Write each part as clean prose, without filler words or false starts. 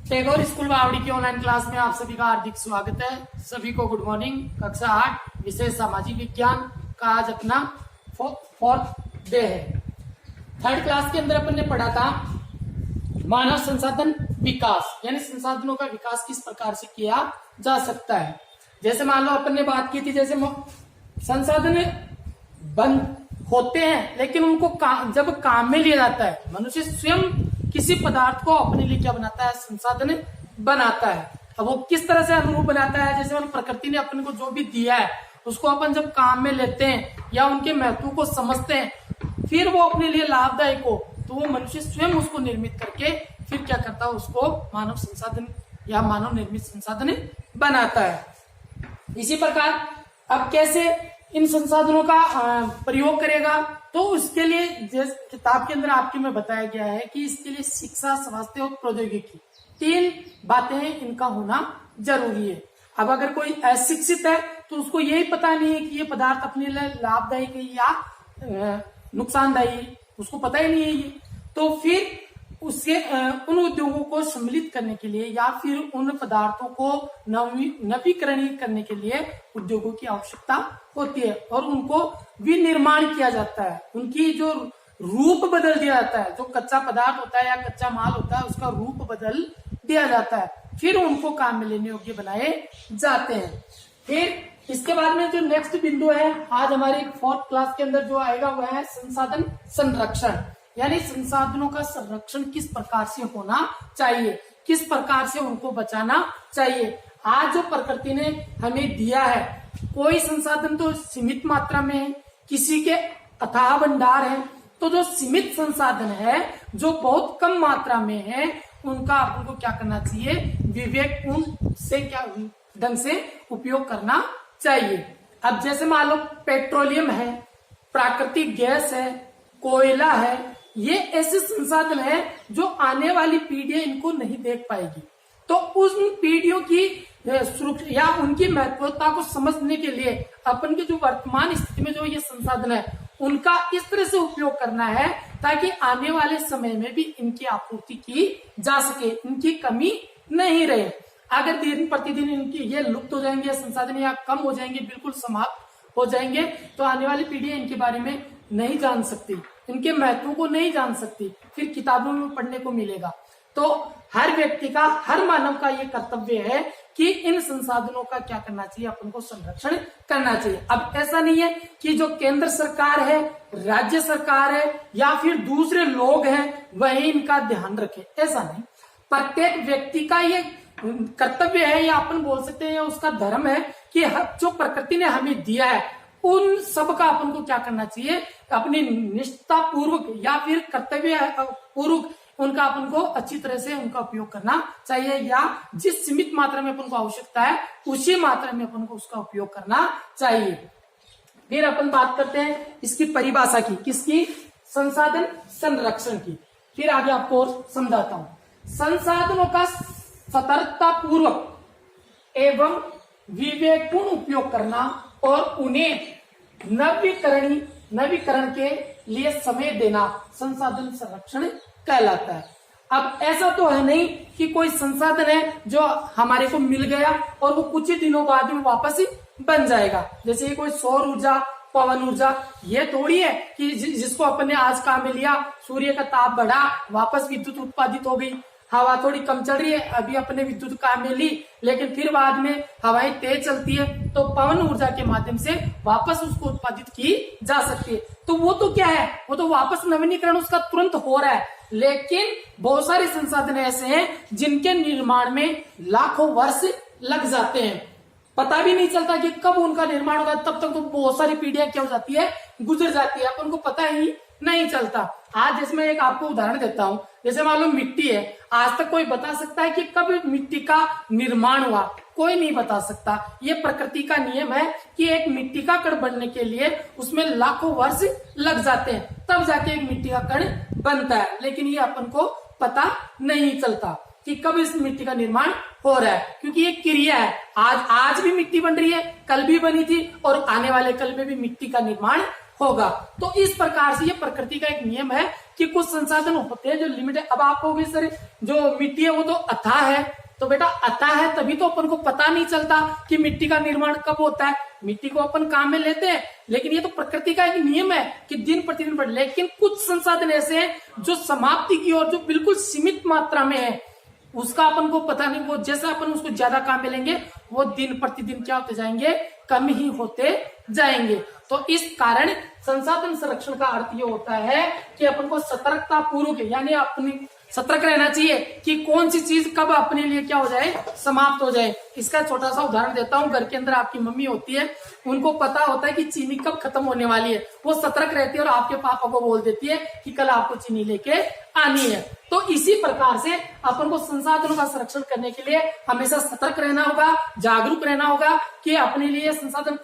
Tagore school बावड़ी की online class में आप सभी का हार्दिक स्वागत है। सभी को गुड मॉर्निंग। कक्षा 8 विषय सामाजिक विज्ञान का आज अपना फोर्थ डे है। थर्ड क्लास के अंदर अपन ने पढ़ा था मानव संसाधन विकास, यानी संसाधनों का विकास किस प्रकार से किया जा सकता है। जैसे मान लो अपन ने बात की थी, जैसे संसाधन बंद होते हैं लेकिन उनको जब काम में लिया जाता है, मनुष्य स्वयं किसी पदार्थ को अपने लिए क्या बनाता है, संसाधन बनाता है। अब वो किस तरह से अनुरूप बनाता है, जैसे प्रकृति ने अपन को जो भी दिया है उसको अपन जब काम में लेते हैं या उनके महत्व को समझते हैं, फिर वो अपने लिए लाभदायक हो तो वो मनुष्य स्वयं उसको निर्मित करके फिर क्या करता है, उसको मानव संसाधन या मानव निर्मित संसाधन बनाता है। इसी प्रकार अब कैसे इन संसाधनों का प्रयोग करेगा, तो उसके लिए जैसे किताब के अंदर आपके में बताया गया है कि इसके लिए शिक्षा, स्वास्थ्य और प्रौद्योगिकी 3 बातें इनका होना जरूरी है। अब अगर कोई अशिक्षित है तो उसको यही पता नहीं है कि ये पदार्थ अपने लिए लाभदायक है या नुकसानदायी, उसको पता ही नहीं है ये, तो फिर उसके उन उद्योगों को सम्मिलित करने के लिए या फिर उन पदार्थों को नवीकरणीय करने के लिए उद्योगों की आवश्यकता होती है और उनको विनिर्माण किया जाता है। उनकी जो रूप बदल दिया जाता है, जो कच्चा पदार्थ होता है या कच्चा माल होता है उसका रूप बदल दिया जाता है, फिर उनको काम में लेने योग्य बनाए जाते हैं। फिर इसके बाद में जो नेक्स्ट बिंदु है आज हमारी फोर्थ क्लास के अंदर जो आएगा वह है संसाधन संरक्षण, यानी संसाधनों का संरक्षण किस प्रकार से होना चाहिए, किस प्रकार से उनको बचाना चाहिए। आज जो प्रकृति ने हमें दिया है, कोई संसाधन तो सीमित मात्रा में है, किसी के अथाह भंडार है, तो जो सीमित संसाधन है जो बहुत कम मात्रा में है उनका अपन को क्या करना चाहिए, विवेकपूर्ण से क्या ढंग से उपयोग करना चाहिए। अब जैसे मान लो पेट्रोलियम है, प्राकृतिक गैस है, कोयला है, ये ऐसे संसाधन है जो आने वाली पीढ़ियां इनको नहीं देख पाएगी। तो उस पीढ़ियों की सुरक्षा या उनकी महत्वता को समझने के लिए अपन के जो वर्तमान स्थिति में जो ये संसाधन है उनका इस तरह से उपयोग करना है ताकि आने वाले समय में भी इनकी आपूर्ति की जा सके, इनकी कमी नहीं रहे। अगर दिन प्रतिदिन इनकी ये लुप्त हो जाएंगे, संसाधन या कम हो जाएंगे, बिल्कुल समाप्त हो जाएंगे, तो आने वाली पीढ़ियां इनके बारे में नहीं जान सकती, इनके महत्व को नहीं जान सकती, फिर किताबों में पढ़ने को मिलेगा। तो हर व्यक्ति का, हर मानव का ये कर्तव्य है कि इन संसाधनों का क्या करना चाहिए, अपन को संरक्षण करना चाहिए। अब ऐसा नहीं है कि जो केंद्र सरकार है, राज्य सरकार है या फिर दूसरे लोग हैं वही इनका ध्यान रखे, ऐसा नहीं। प्रत्येक व्यक्ति का ये कर्तव्य है या अपन बोल सकते हैं उसका धर्म है कि जो प्रकृति ने हमें दिया है उन सब का अपन को क्या करना चाहिए, अपनी निष्ठा पूर्वक या फिर कर्तव्य पूर्वक उनका अपन को अच्छी तरह से उनका उपयोग करना चाहिए, या जिस सीमित मात्रा में अपन को आवश्यकता है उसी मात्रा में अपन को उसका उपयोग करना चाहिए। फिर अपन बात करते हैं इसकी परिभाषा की, किसकी, संसाधन संरक्षण की। फिर आगे आपको और समझाता हूं। संसाधनों का सतर्कता पूर्वक एवं विवेकपूर्ण उपयोग करना और उन्हें नवीकरण के लिए समय देना संसाधन संरक्षण कहलाता है। अब ऐसा तो है नहीं कि कोई संसाधन है जो हमारे को मिल गया और वो कुछ ही दिनों बाद में वापस ही बन जाएगा। जैसे कोई सौर ऊर्जा, पवन ऊर्जा, ये थोड़ी है कि जिसको अपन ने आज काम में लिया, सूर्य का ताप बढ़ा, वापस विद्युत उत्पादित हो गई, हवा थोड़ी कम चल रही है, अभी अपने विद्युत काम में ली, लेकिन फिर बाद में हवाएं तेज चलती है तो पवन ऊर्जा के माध्यम से वापस उसको उत्पादित की जा सकती है। तो वो तो क्या है, वो तो वापस नवीनीकरण उसका तुरंत हो रहा है। लेकिन बहुत सारे संसाधन ऐसे हैं जिनके निर्माण में लाखों वर्ष लग जाते हैं, पता भी नहीं चलता कि कब उनका निर्माण होगा, तब तक तो बहुत सारी पीढ़ियां क्या हो जाती है, गुजर जाती है, अपन को पता ही नहीं चलता। आज जैसे मैं एक आपको उदाहरण देता हूं, जैसे मान लो मिट्टी है, आज तक कोई बता सकता है कि कब मिट्टी का निर्माण हुआ, कोई नहीं बता सकता। ये प्रकृति का नियम है कि एक मिट्टी का कण बनने के लिए उसमें लाखों वर्ष लग जाते हैं, तब जाके एक मिट्टी का कण बनता है। लेकिन ये अपन को पता नहीं चलता कि कब इस मिट्टी का निर्माण हो रहा है, क्योंकि ये क्रिया है। आज भी मिट्टी बन रही है, कल भी बनी थी और आने वाले कल में भी मिट्टी का निर्माण होगा। तो इस प्रकार से ये प्रकृति का एक नियम है कि कुछ संसाधन होते हैं जो लिमिटेड। अब आपको भी सर जो मिट्टी है वो तो अथाह है, तो बेटा अथाह है तभी तो अपन को पता नहीं चलता कि मिट्टी का निर्माण कब होता है। मिट्टी को अपन काम में लेते हैं, लेकिन ये तो प्रकृति का एक नियम है कि दिन प्रतिदिन बढ़। लेकिन कुछ संसाधन ऐसे हैं जो समाप्ति की ओर जो बिल्कुल सीमित मात्रा में है, उसका अपन को पता नहीं। वो जैसा अपन उसको ज्यादा काम में लेंगे वो दिन प्रतिदिन क्या होते जाएंगे, कम ही होते जाएंगे। तो इस कारण संसाधन संरक्षण का अर्थ ये होता है कि अपन को सतर्कता पूर्वक, यानी अपनी सतर्क रहना चाहिए कि कौन सी चीज कब अपने लिए क्या हो जाए, समाप्त हो जाए। इसका छोटा सा उदाहरण देता हूँ। घर के अंदर आपकी मम्मी होती है, उनको पता होता है कि चीनी कब खत्म होने वाली है, वो सतर्क रहती है और आपके पापा को बोल देती है कि कल आपको चीनी लेके आनी है। तो इसी प्रकार से अपन को संसाधनों का संरक्षण करने के लिए हमेशा सतर्क रहना होगा, जागरूक रहना होगा कि अपने लिए संसाधन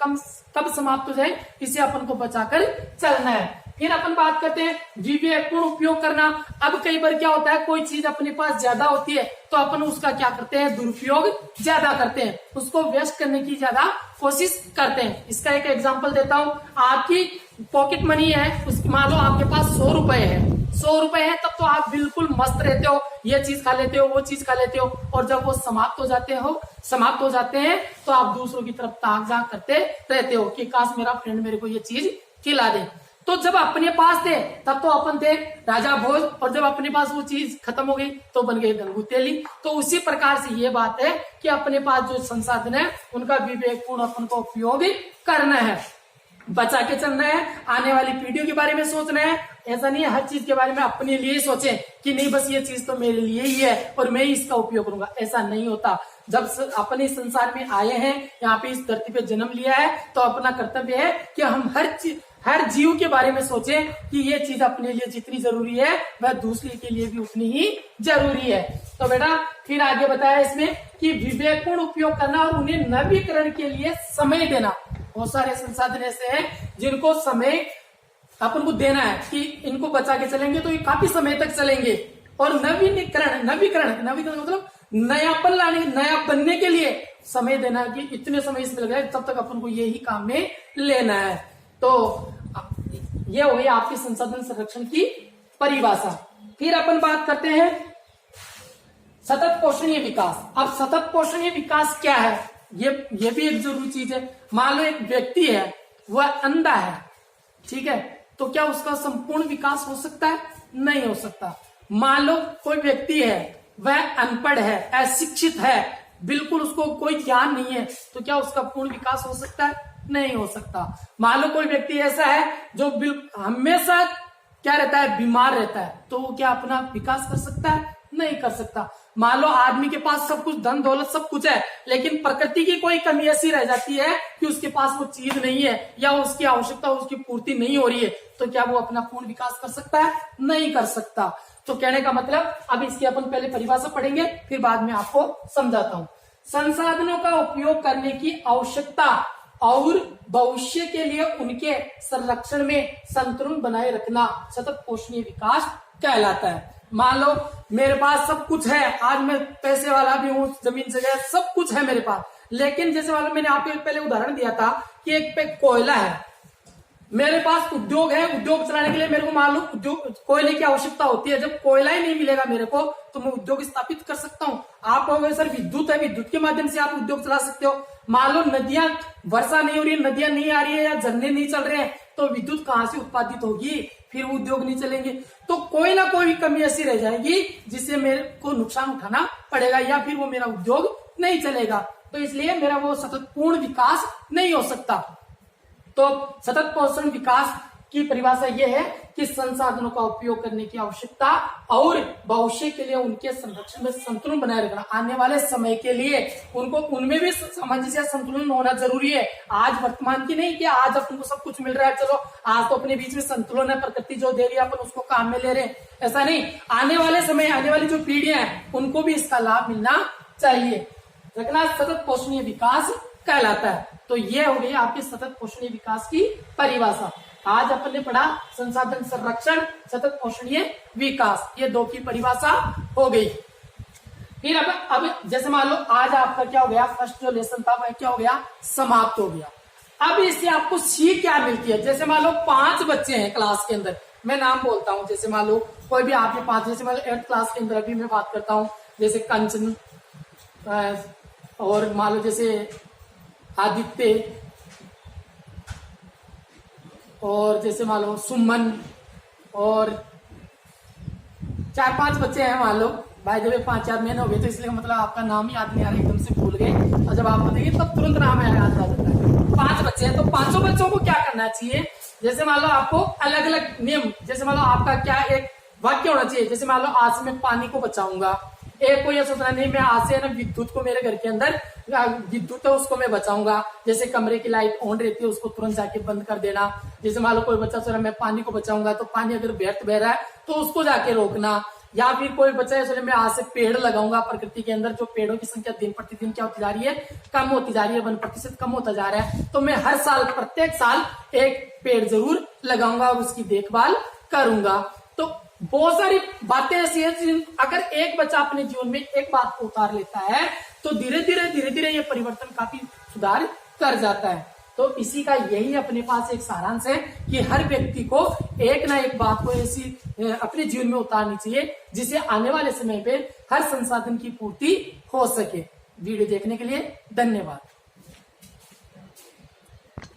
कब समाप्त हो जाए, इसे अपन को बचाकर चलना है। फिर अपन बात करते हैं विवेकपूर्ण उपयोग करना। अब कई बार क्या होता है, कोई चीज अपने पास ज्यादा होती है तो अपन उसका क्या करते हैं, दुरुपयोग ज्यादा करते हैं, उसको वेस्ट करने की ज्यादा कोशिश करते हैं। इसका एक एग्जांपल देता हूँ। आपकी पॉकेट मनी है, उसकी मान लो आपके पास 100 रुपए है, 100 रुपए है, तब तो आप बिल्कुल मस्त रहते हो, ये चीज खा लेते हो, वो चीज खा लेते हो, और जब वो समाप्त हो जाते हैं तो आप दूसरों की तरफ ताक झांक करते रहते हो कि काश मेरा फ्रेंड मेरे को ये चीज खिला दे। तो जब अपने पास थे तब तो अपन थे राजा भोज, और जब अपने पास वो चीज खत्म हो गई तो बन गए गंगू तेली। तो उसी प्रकार से ये बात है कि अपने पास जो संसाधन है उनका विवेकपूर्ण अपन को उपयोग करना है, बचा के चलना है, आने वाली पीढ़ियों के बारे में सोचना है। ऐसा नहीं है हर चीज के बारे में अपने लिए सोचें कि नहीं बस ये चीज तो मेरे लिए ही है और मैं इसका उपयोग करूंगा, ऐसा नहीं होता। जब अपने संसार में आए हैं, यहाँ पे इस धरती पे जन्म लिया है, तो अपना कर्तव्य है कि हम हर जीव के बारे में सोचें कि ये चीज अपने लिए जितनी जरूरी है वह दूसरे के लिए भी उतनी ही जरूरी है। तो बेटा फिर आगे बताया इसमें कि विवेकपूर्ण उपयोग करना और उन्हें नवीकरण के लिए समय देना। बहुत सारे संसाधन ऐसे हैं जिनको समय अपन को देना है कि इनको बचा के चलेंगे तो ये काफी समय तक चलेंगे। और नवीकरण मतलब नयापन लाने, नया बनने के लिए समय देना कि इतने समय इसमें लगे तब तक अपन को यही काम में लेना है। तो ये हो गई आपकी संसाधन संरक्षण की परिभाषा। फिर अपन बात करते हैं सतत पोषणीय विकास। अब सतत पोषणीय विकास क्या है, ये भी एक जरूरी चीज है। मान लो एक व्यक्ति है, वह अंधा है, ठीक है, तो क्या उसका संपूर्ण विकास हो सकता है? नहीं हो सकता। मान लो कोई व्यक्ति है, वह अनपढ़ है, अशिक्षित है, बिल्कुल उसको कोई ज्ञान नहीं है, तो क्या उसका पूर्ण विकास हो सकता है? नहीं हो सकता। मान लो कोई व्यक्ति ऐसा है जो हमेशा क्या रहता है, बीमार रहता है, तो वो क्या अपना विकास कर सकता है? नहीं कर सकता। मान लो आदमी के पास सब कुछ, धन दौलत सब कुछ है, लेकिन प्रकृति की कोई कमी ऐसी रह जाती है कि उसके पास वो चीज नहीं है या उसकी आवश्यकता उसकी पूर्ति नहीं हो रही है, तो क्या वो अपना पूर्ण विकास कर सकता है? नहीं कर सकता। तो कहने का मतलब, अब इसकी अपन पहले परिभाषा पढ़ेंगे, फिर बाद में आपको समझाता हूं। संसाधनों का उपयोग करने की आवश्यकता और भविष्य के लिए उनके संरक्षण में संतुलन बनाए रखना सतत पोषणीय विकास कहलाता है। मान लो मेरे पास सब कुछ है, आज मैं पैसे वाला भी हूँ, जमीन जगह सब कुछ है मेरे पास, लेकिन जैसे वाला मैंने आपको पहले उदाहरण दिया था कि एक पे कोयला है, मेरे पास उद्योग है, उद्योग चलाने के लिए मेरे को मालूम उद्योग कोयले की आवश्यकता होती है। जब कोयला ही नहीं मिलेगा मेरे को तो मैं उद्योग स्थापित कर सकता हूँ। आप कहोगे सर विद्युत है, विद्युत के माध्यम से आप उद्योग चला सकते हो। मान लो नदियां, वर्षा नहीं हो रही है, नदियां नहीं आ रही है या झरने नहीं चल रहे हैं, तो विद्युत कहाँ से उत्पादित होगी? फिर उद्योग नहीं चलेंगे। तो कोई ना कोई कमी ऐसी रह जाएगी जिससे मेरे को नुकसान उठाना पड़ेगा या फिर वो मेरा उद्योग नहीं चलेगा। तो इसलिए मेरा वो सतत पूर्ण विकास नहीं हो सकता। तो सतत पोषण विकास की परिभाषा यह है कि संसाधनों का उपयोग करने की आवश्यकता और भविष्य के लिए उनके संरक्षण में संतुलन बनाए रखना, आने वाले समय के लिए उनको उनमें भी सामंजस्य संतुलन होना जरूरी है। आज वर्तमान की नहीं कि आज अपन को सब कुछ मिल रहा है, चलो आज तो अपने बीच में संतुलन है, प्रकृति जो दे रही है अपन उसको काम में ले रहे हैं, ऐसा नहीं। आने वाले समय, आने वाली जो पीढ़ियां हैं उनको भी इसका लाभ मिलना चाहिए। रखना सतत पोषणीय विकास कहलाता है। तो ये हो गई आपके सतत पोषणीय विकास की परिभाषा। आज अपन ने पढ़ा संसाधन संरक्षण, सतत पोषणीय विकास, ये दो की परिभाषा हो गई। फिर अब जैसे मान लो आज आपका क्या हो गया, फर्स्ट जो लेसन था वह क्या हो गया, समाप्त हो गया। अब इससे आपको सीख क्या मिलती है? जैसे मान लो 5 बच्चे हैं क्लास के अंदर, मैं नाम बोलता हूँ, जैसे मान लो कोई भी आपके पास, जैसे मान लो 8th क्लास के अंदर अभी मैं बात करता हूँ, जैसे कंचन, और मान लो जैसे आदित्य, और जैसे मान लो सुमन, और 4-5 बच्चे हैं मान लो, भाई जब 5-4 महीने हो गए तो इसलिए मतलब आपका नाम याद नहीं आ रहा, एकदम से भूल गए, और जब आप बताइए तब तुरंत नाम याद आ जाता है। 5 बच्चे हैं तो 5 बच्चों को क्या करना चाहिए, जैसे मान लो आपको अलग अलग नियम, जैसे मान लो आपका क्या एक वाक्य होना चाहिए, जैसे मान लो आज से मैं पानी को बचाऊंगा, एक को ये सोचना नहीं मैं आज से ना विद्युत को, मेरे घर के अंदर विद्युत है उसको मैं बचाऊंगा, जैसे कमरे की लाइट ऑन रहती है उसको तुरंत जाके बंद कर देना। जैसे मान लो कोई बच्चा सोच रहा मैं पानी को बचाऊंगा, तो पानी अगर व्यर्थ बह रहा है तो उसको जाके रोकना। या फिर कोई बच्चा है सोच मैं आज से पेड़ लगाऊंगा, प्रकृति के अंदर जो पेड़ों की संख्या दिन प्रतिदिन क्या होती जा रही है, कम होती जा रही है, 1% कम होता जा रहा है, तो मैं हर साल प्रत्येक साल एक पेड़ जरूर लगाऊंगा और उसकी देखभाल करूंगा। तो बहुत सारी बातें ऐसी है, अगर एक बच्चा अपने जीवन में एक बात को उतार लेता है तो धीरे धीरे ये परिवर्तन काफी सुधार कर जाता है। तो इसी का यही अपने पास एक सारांश है कि हर व्यक्ति को एक ना एक बात को ऐसी अपने जीवन में उतारनी चाहिए जिससे आने वाले समय पे हर संसाधन की पूर्ति हो सके। वीडियो देखने के लिए धन्यवाद।